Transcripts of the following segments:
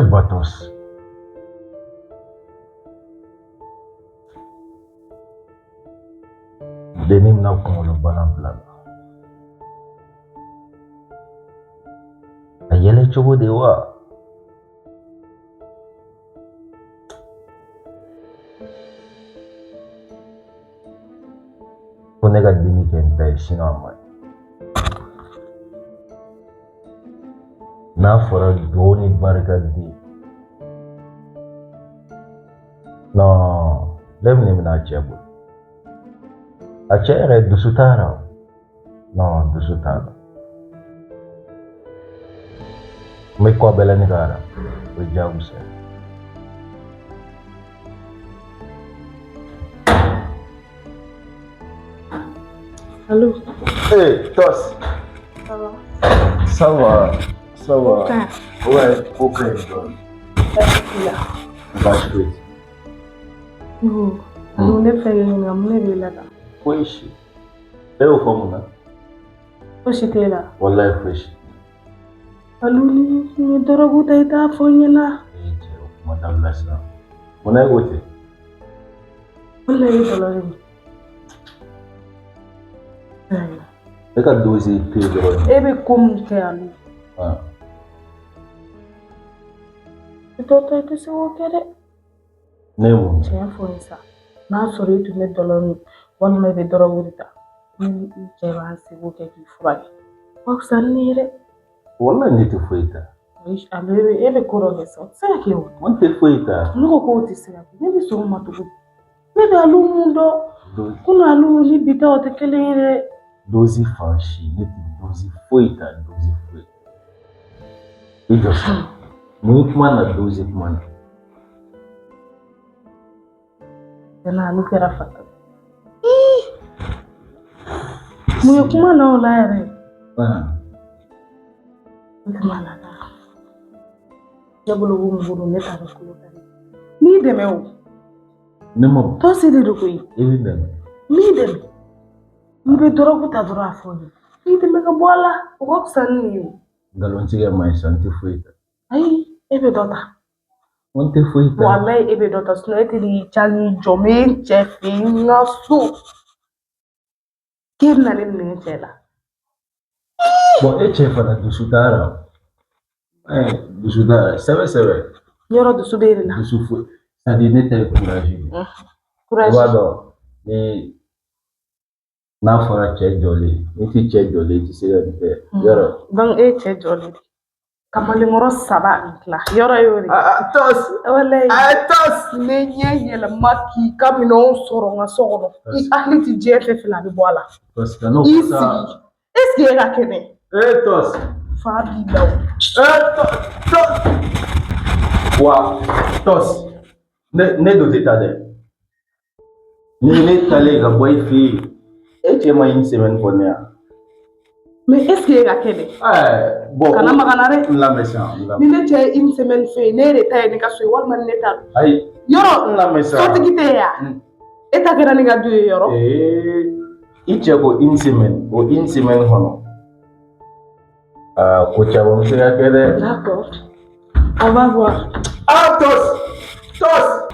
batos. Denim na kungolo bana plan. Ayele chobo dewa. Konega dini kenta shino amai. Na fora doni barga di. No, lem ni na chebo. Acere dusutara. No, dusutara. Me kwa bela ni gara. Wejabu se. Allô? Hey, Tos. Ça va? Ça va. Ça va. Ok. Ouais, ok. Là. Vache vite. Non. On est fait une amie là. Fresh. Et au fond, là? Où j'étais là? Wallahi fresh. Allô, ni dorogu taita fonyana. Madame Lasna. On a voté. Wallahi dolorim. Et quand dossier est payé, Ebe comme t'es allô. ah. Tu dois être sur au carré. Non. C'est un fond ça. Na sori tu mets dolorim. Wal me be dorogu ta. Ni jeva se wo ke ki furage. Wa sanire. Wallah niti foita. Oui, allô, ebe koroge so. C'est que wo. On te foita. Nuko ko ti se ya. Ni bi so ma to. Ni da lu mundo. Kuna lu ni bita o te kelere. Dosi fanchi, niti dosi foita, dosi foita. Ido sa. Mui kumana dosi kumana. Yana lu kera fata. Mui kumana o la yare. Kumana na. Jabulu nguru ne ta ko ta. Mi deme o. Nemo. To se de ko yi. Ebi deme. Mi deme. Mi be dorogu ta doro afoni. Mi deme ka bola. O ko sanni. Galon tige mai santi foita. Ai, ebe dota. On te foita. Wallahi ebe dota sno etiri chali jome chefi ngasu. Kirna ni ne chela. Bon, e chef na dusutara. Dusutara. Sebe. Nyoro du subiri na. Dusu foita. Ça dit n'était courageux. Courage. Wado, ni na fara che joli. Ni ti che joli ti se gante. Yoro. Bang e che joli. Kamali ngoro saba nkla. Yoro yori. Tos. Wallahi. Tos. Ne nye la maki kamino soro nga soro. I ahli ti jefe fila bi bola. Tos kano Isi. sa. Est-ce que ga kene? Tos. Fabi law. Tos. Wa. Tos. Ne do teta de. Ni tale ga boy fi. E che ma une semaine konya. Mais est-ce que ga kene? Bon. Kana maganare. La méchant. Ni ne che une semaine fe ne re tay ni ka so wal man ne ta. Ay. Yoro. La méchant. Soti gite ya. Eta kera ni ga duye yoro. Iche ko une semaine. O une semaine hono. Kocha bon se ya kede. D'accord. On va voir. Tos. Tos.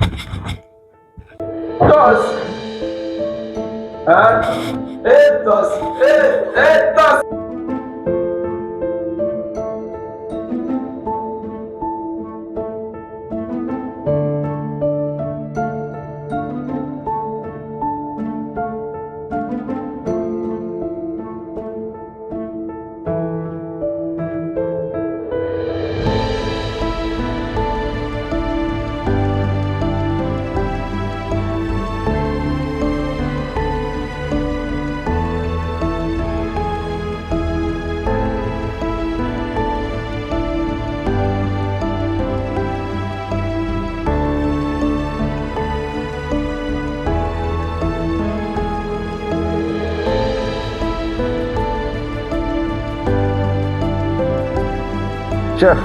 Chef.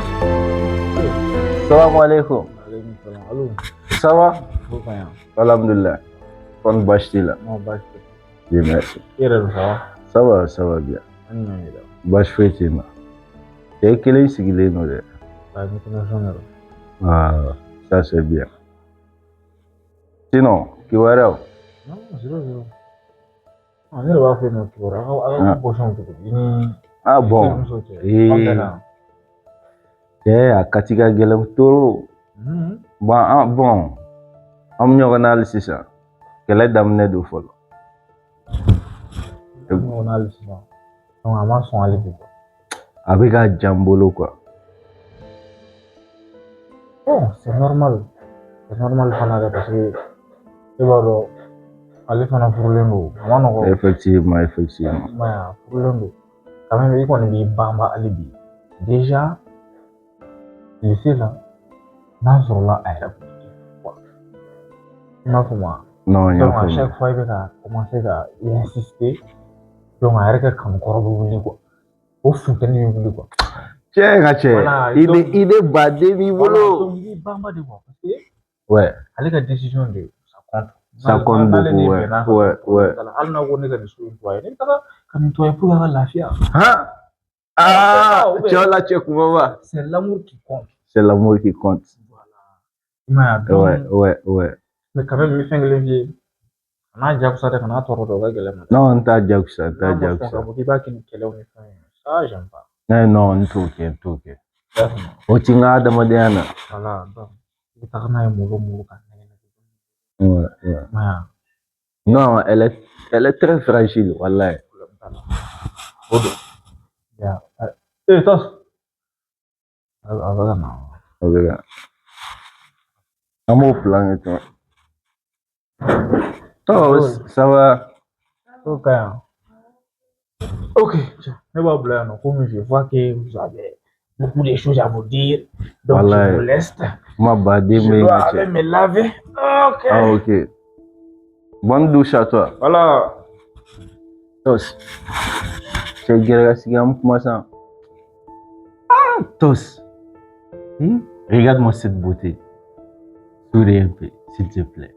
Salam alaikum. Allô. Ça va? Bien. Alhamdulillah. Kon bastila. Non, bâche. Oui, merci. Ça va? Ça va bien. Non, Bâche fétina. Et quel est ce qu'il est nous? international. Ah, ça c'est bien. Sinon, Kiwarao. Non, zéro. On est là faire notre tour. On poisson tout. Ah bon. A katika gɛlɛn toro. Bon. Am ɲɔgɔn na hali sisan. Kɛlɛ daminɛ don fɔlɔ. On a le sisan. Donc a ma sɔn ale de quoi. A bɛ ka jan bolo quoi. Bon, c'est normal. C'est normal fana dɛ parce que e b'a dɔn ale fana furulen don. A ma nɔgɔ. Effectivement. Mais furulen don. Quand même i kɔni b'i banba ale bi. Déjà lycée là n'a sɔrɔla a yɛrɛ quoi. I m'a faamu. Non, donc à chaque fois i bɛ ka commencer ka insister. Donc a yɛrɛ kɛ kanukɔrɔ bɛ wuli quoi. O funtɛni bɛ wuli quoi. Cɛ ka cɛ. I de baden b'i bolo. Donc i b'i banba de quoi. Parce que ouais. Ale ka décision de ça compte. Ça compte beaucoup, ouais. Hali n'a ko ne ka nin so in to a ye. Ne taara ka nin to a ye pour que a ka lafiya. Cɛw la cɛ kumaba. C'est l'amour qui compte. C'est l'amour qui compte. Voilà. Ouais. Mais quand même, il fait que les n'a jagusa de kana tɔɔrɔ dɔ ka gɛlɛn. Non, t'as jagusa. Il va qu'il kɛlɛ ni fɛn. Ça j'aime pas. Non, n t'o kɛ. O ti n ka adamadenya na. Voilà. Donc, i taga n'a ye mulu kan. Ouais. Non, elle est très fragile, wallahi. Yeah. Tos. Avec un mot plan et tout. Tos, ça va. Ok. Ne b'a bila yan nɔ comme je vois que vous avez beaucoup de choses à vous dire. Donc voilà, je vous laisse. Je dois aller me laver. Ok. Ah, ok. Bonne douche à toi. Voilà. Tos. C'est Gerasiam Kumasa. Tos. Regarde-moi cette beauté. Souris un peu, s'il te plaît.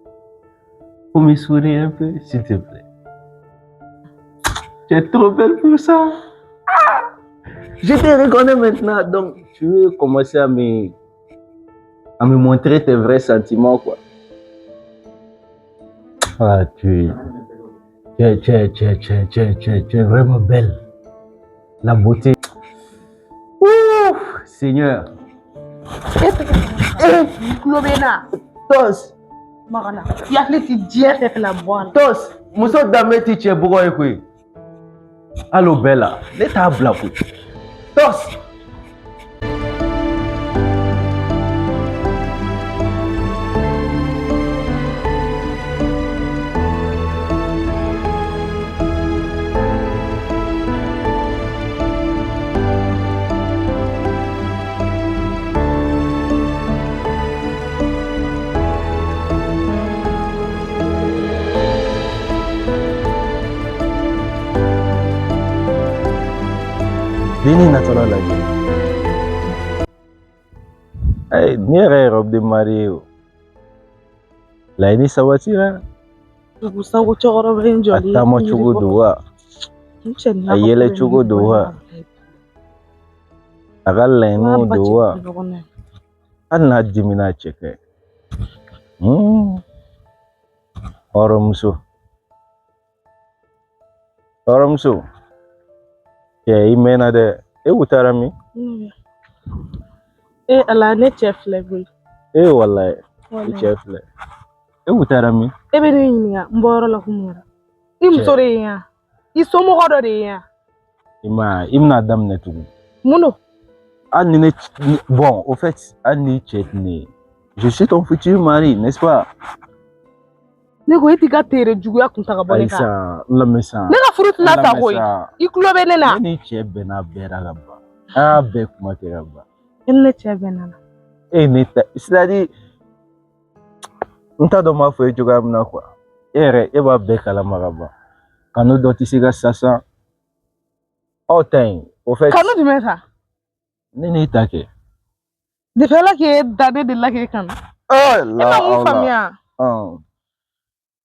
Faut me sourire un peu, s'il te plaît. Tu es trop belle pour ça. Je te reconnais maintenant, donc tu veux commencer à me montrer tes vrais sentiments, quoi. Ah, tu es vraiment belle. La beauté. Ouf, Seigneur. Tos. Magana. Yakli ti diɲɛ tɛ fila bɔ a la. Tos. Muso danbe ti cɛ bugɔ ye koyi. Allo Bella. Ne t'a bila koyi. Tos. Dini natɔla lajɛ. Ne yɛrɛ ye robe de mariée o. Laɲini sabatira. Sago cɛkɔrɔba in jɔlen. A taama cogo don wa? A yɛlɛ cogo don wa? A ka laɲiniw don wa? Hali n'a dimina cɛ kɛ. Hɔrɔnmuso. I mɛnna dɛ. E u taara min? Ala ne cɛ filɛ koyi. Wallahi. I cɛ filɛ. E u taara min? E bɛ ne ɲininka n bɔyɔrɔ la kun yɛrɛ. I muso de ye yan. I somɔgɔ dɔ de ye yan. I bɛna daminɛ tugun. Mun don? Hali ni ne bon, au fait, hali ni cɛ tɛ ne ye. Je suis ton futur mari, n'est-ce pas? Ne ko e t'i ka tere juguya kun ta ka bɔ ne kan. Ayisa, n lamɛn sa. Ne ka furu tɛna sa koyi. I tulo bɛ ne la. Ne ni cɛ bɛnna bɛɛ la ka ban. A y'a bɛɛ kuma kɛ ka ban. E ni ne cɛ bɛnna la. Ne ta, c'est-à-dire n t'a dɔn n b'a fɔ e cogoya min na quoi. E yɛrɛ, e b'a bɛɛ kalama ka ban. Kanu dɔ tɛ se ka sa. Aw ta in, au fait. Kanu jumɛn sa? Ne n'e ta kɛ. Depuis Ala k'e da ne delila k'e kanu. E ma mun faamuya?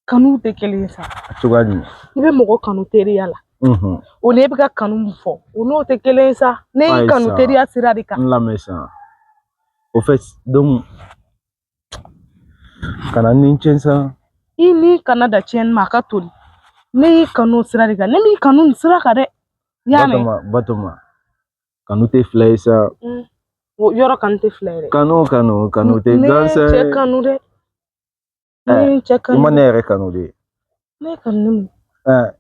Kanu tɛ kelen ye sa. Cogoya jumɛn? I bɛ mɔgɔ kanu teriya la. O ni e bɛ ka kanu mun fɔ, o n'o tɛ kelen ye sa. Ne y'i kanu teriya sira de kan. N lamɛn sa. Au fait, donc, quand on est ça, Ini kana da cien maka toli. Ne kanu sira de kan. Ne mi kanu sira ka de. Yane. Batoma. Quand on te flèche ça. Yoro kan te flere. Kanu te gansa. Ne che kanu de. Ne che kanu. Imanere kanu de. Ne kanu.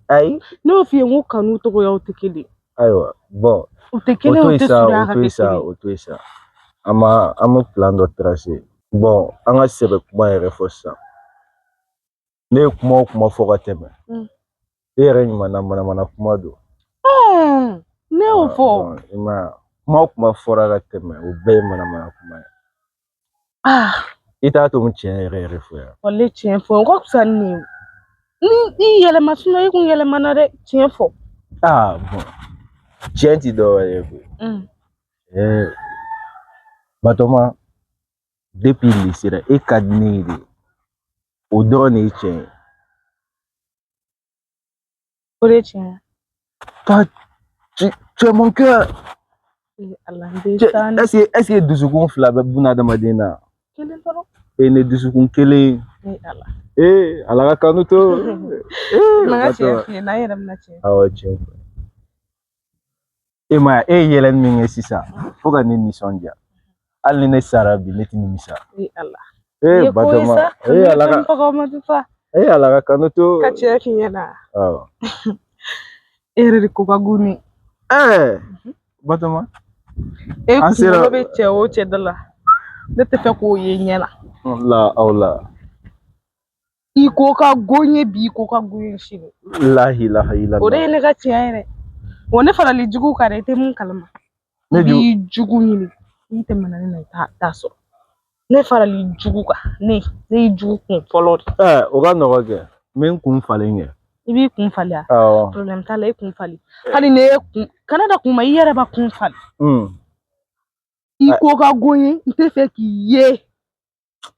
Ay. Ne ofi ngu kanu to ya utekele. Aywa, bon. Utekele utesura ka tekele. Otoisa. Ama plan de tracer. Bon, anga sebe kuma yere fossa. Ne kuma foga teme. Ere ni mana kuma do. Ne ofo. Ima kuma fora ga teme, o be mana kuma. Ita to mu chen ere fo ya. Ole chen fo, ko kusanni. Ni yele masino e kun yele manare chen fo. Bon. Chen ti do e ko. Batoma depuis lycée et cadre au donné chen. Toi, tu es mon cœur. Est-ce que Douzoukon Flabé Bounada Madina? Et ne Douzoukon Kele. Alors, quand nous et moi, Yelen Ming c'est ça. Faut gagner une sondia. Al ne sarabi, n'est misa. Batoma. Alors, quand nous Ere ko baguni. Batoma. Ansela be chewo chedala. De te fe ko ye nyela. La. Iko ka gonye bi ko ka gonye shine. La ilaha illallah. Ore ne ga tiare. Wone fara li jugu kare te mun kalma. Bi jugu ni. Ni te manane na ta so. Ne fara li jugu ka. Ne jugu kun follow. O ga no ga. Men kun falenge. Ibi kun fali a. Problem ta le kun fali. Hali ne kun Canada kun ma yere ba kun fali. Iko ga gonye nte fe ki ye.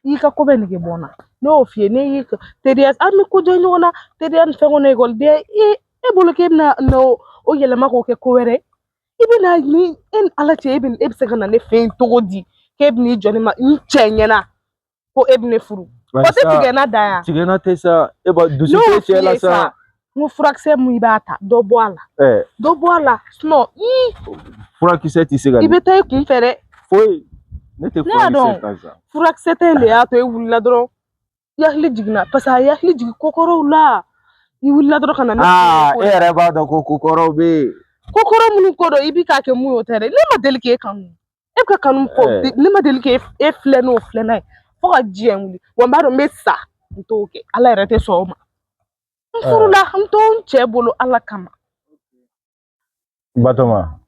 Ika ko be ne ke bona. No fie ne ika terias ami ko join ona terian fe ngone gol de e bolo ke na no o yele mako ke ko were. Ibi na ni en ala che ibi se kana ne fe to di ke ni joni ma nchenye na ko ebne furu. Ko te tigena da ya. Tigena te sa e ba dusu che la sa. Mu fraxe mu ibata do boala. Do boala no fraxe ti se ga. Ibi te kun fere. Foi. Ne te fraxe ta sa. Fraxe te le ya to e wulla dro. Ya hli jigna pasa ya hli jig kokoro la. Ni wulla dro kana na. Ere ba do kokoro be. Kokoro mu ko do ibi ka ke mu yotere. Le ma delike kan. E ka kan ko le ma delike e fle no fle na. Fo ga jien wuli. Wo ba do mesa ntoke. Ala rete so ma. Furula nton chebolo ala kama. Batoma.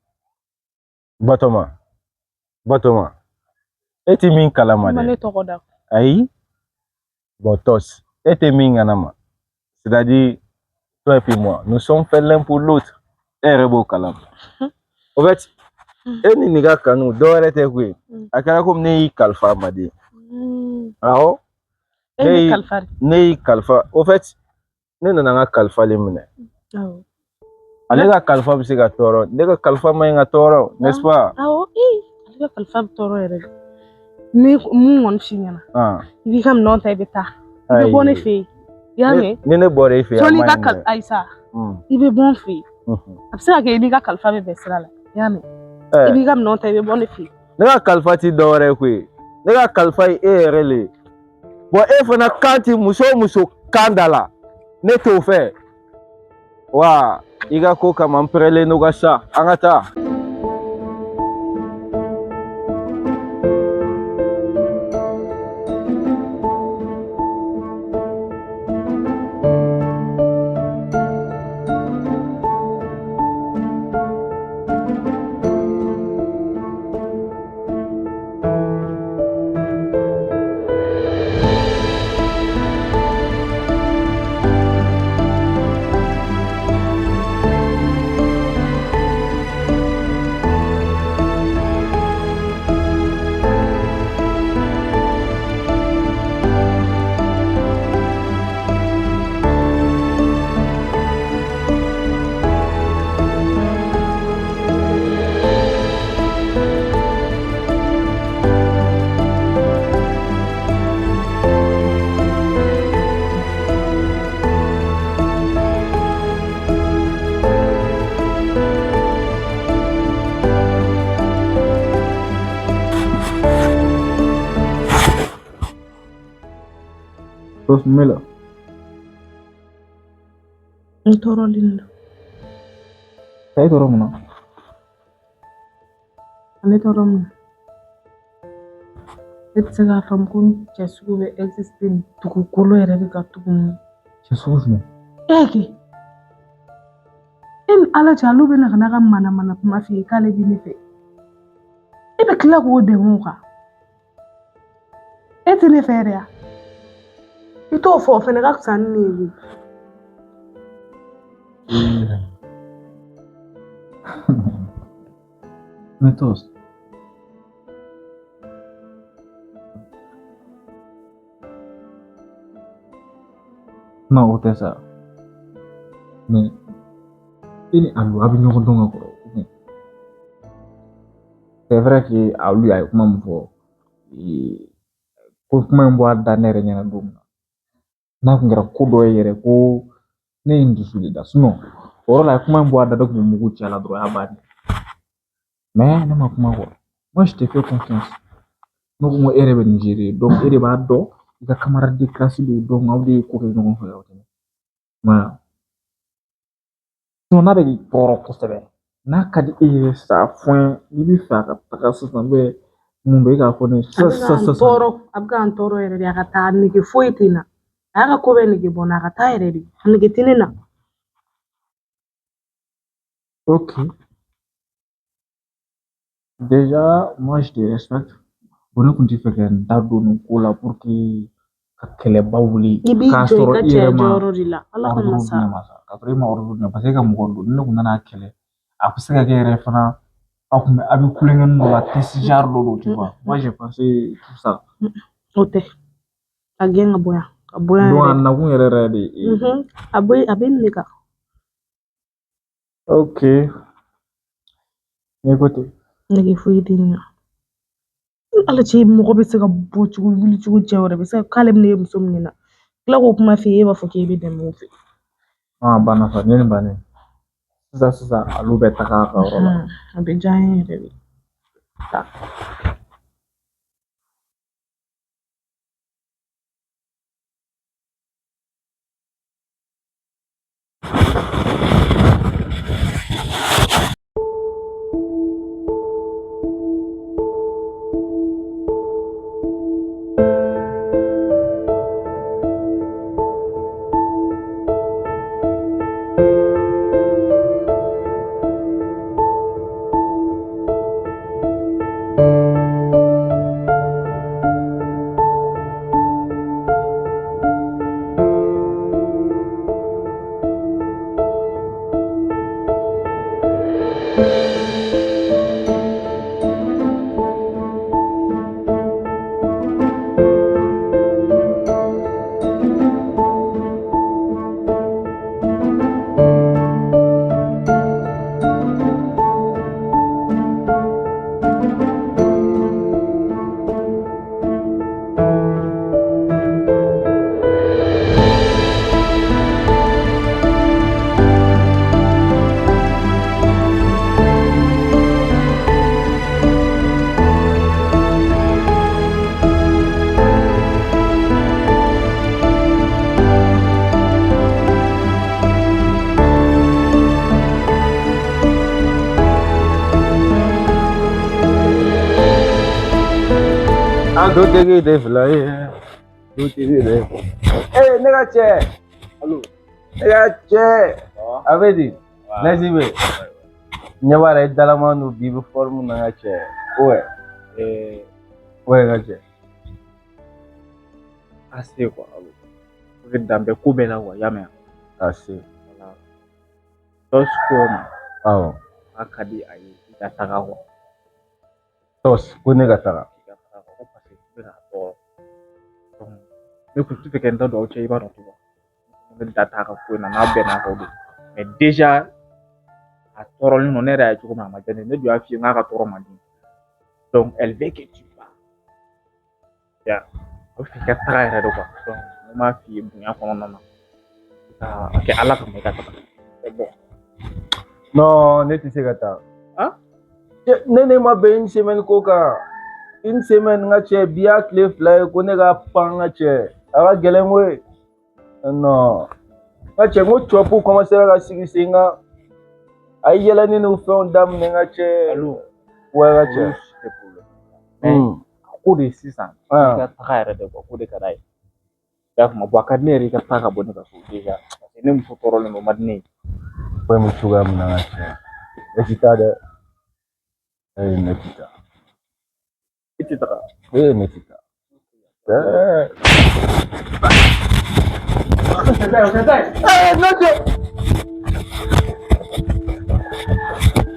Eti min kalama de. Mane to goda. Aïe. Botos. Eti min anama. C'est-à-dire toi et puis moi, nous sommes faits l'un pour l'autre. Erebo kalama. En fait, eni niga kanu dore te kwe. Akara comme nei kalfa madi. Aho? Nei kalfa. En fait, ne nana kalfa le mine. Ale ga kalfa bi se ga toro. Ne ga kalfa ma nga toro, n'est-ce pas? Ale ga kalfa bi toro ere. Me mu won finyana. Bi kam non tay beta. Bi bonne fe. Yane. Ne bore fe. So ni ga kal aisa. Ibe bon fe. Absa ga ni ga kalfa be besra la. Yane. Ibi kam non tay be bonne fe. Ne ga kalfa ti dore kwe. Ne ga kalfa ere le. Bo e fona kanti muso kandala. Ne to fe. Wa iga ko kama mprele no gasa angata. kumela. Ntorolinda. Saya toro muna. Ale torom. It's a from kun chesu be existing to kolo ere ka tukum. Jesus me. Eki. In ala chalu be na kana mana kuma fi kale bi ne fe. Ebe kila ko de muka. Eti ne fere ya. Ito fo fe na ka san ni. Metos. Non, o tɛ sa. Mais ini alu a bɛ ɲɔgɔn dɔn ka kɔrɔ. C'est vrai que alu a ye kuma min fɔ ko kuma in bɔ a da ne yɛrɛ ɲɛna don min na. N'a kun kɛra ko dɔ ye yɛrɛ ko ne ye n dusu de da. Sinon o yɔrɔ la kuma in bɔ a da dɔ kun bɛ mugu ci a la dɔrɔn a y'a bannen. Mais ne ma kuma kɔ. Moi je te fais confiance. Ne ko n ko e yɛrɛ bɛ nin gérer donc e de b'a dɔn i ka camarade de classe de donc aw de ye ko kɛ ɲɔgɔn fɛ aw tɛmɛ. Voilà. Sinon n'a bɛ k'i tɔɔrɔ kosɛbɛ. N'a ka di e ye sa fɛn i bɛ fɛ a ka taga sisan mun bɛ e k'a fɔ ne sisan. Tɔɔrɔ a bɛ k'an tɔɔrɔ yɛrɛ de a ka taa nege foyi tɛ na. A y'a ka ko bɛɛ nege bɔ n na a ka taa yɛrɛ de a nege tɛ ne na. Ok. Déjà, moi je te respecte. Bon ne kun tɛ fɛ ka n da don nin ko la pour que ka kɛlɛba wuli I b'i k'a jɔ i sɔrɔ ka i yɛrɛ cɛya ma jɔyɔrɔ de la ala ka ordre masa. di ne ma sa k'a sɔrɔ e ma ordre di ne ma parce que e ka mɔgɔ don ni ne kun nana kɛlɛ a bɛ se ka kɛ yɛrɛ fana a bɛ kulonkɛ dɔ la test genre dɔ don tu vois. Moi j'ai pensé tout ça. O tɛ a gɛn ka bɔ yan ka bɔ yan Donc a yɛrɛ. nakun yɛrɛ de. A bɛ ne kan. Ok. Écoute. Nege foyi tɛ ne na. Ala cɛ mɔgɔ bɛ se ka bɔ cogo wuli cogo cɛ wɛrɛ bɛ se k'ale bɛ ne ye muso min na. Tila k'o kuma f'i ye e b'a fɔ k'e bɛ dɛmɛ o fɛ. A banna sa ne ni bannen. Sisan alu bɛ taga a ka yɔrɔ la. A bɛ diya n ye yɛrɛ de. Do tege de fila ye. Do tege de. Ne ka cɛ. Allo. Ne ka cɛ. A bɛ di. Nasi bɛ. Ɲɛ b'a la i dalama don bi bɛ forme na n ka cɛ. Ouais. Ouais n ka cɛ. Assez quoi. Parce que danbe ko bɛɛ la quoi, y'a mɛn. Assez. Voilà. Tos ko ma. Awɔ. A ka di a ye i ka taga quoi. Tos ko ne ka taga. Ne kun tɛ fɛ ka n da don aw cɛ i b'a dɔn cogo min. Ne da t'a ka ko in na n'a bɛɛ n'a fɔ don. Mais déjà a tɔɔrɔlen don ne yɛrɛ ye cogo min a ma diya ne ye. Ne dun y'a f'i ye n k'a ka tɔɔrɔ man di. Donc elle veut que tu partes. Ya. A bɛ fɛ i ka taga yɛrɛ de quoi. Donc ne m'a f'i ye bonya kɔnɔna na. A kɛ ala kama i ka taga. C'est bon. Non, ne tɛ se ka taa. Ne ma bɛn une semaine ko kan. Une semaine n ka cɛ bi y'a tile fila ye ko ne ka pan n ka cɛ. A ka gɛlɛn koyi. Non. Nga cɛ ngo chopu commencer ka sigi singa. Ay yɛlɛ ni n'u fɛnw daminɛ nga cɛ. Allo. Ouais nga cɛ. Ko de sisan i ka taga yɛrɛ de ko de ka d'a ye. I y'a faamu a ka di ne yɛrɛ i ka taa ka bɔ ne ka so déjà parce que ne muso tɔɔrɔlen don o man di ne ye. Ko mu cogoya min na nga cɛ. Ne ti taa dɛ. Ne ti taa. I ti taga. Ne ti taa.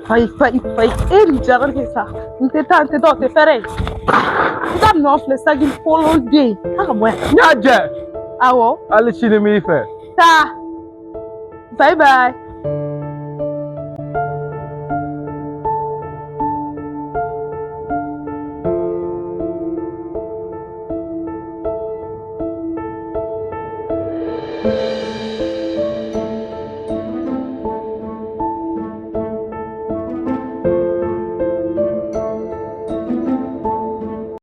Fai. Ele já vai pensar. Não tem tanto, não tem diferente. Dá não, flexa que follow day. Tá bom. Nya jɛ. Awo. Hali sini n b'i fɛ. Tá. Bye bye.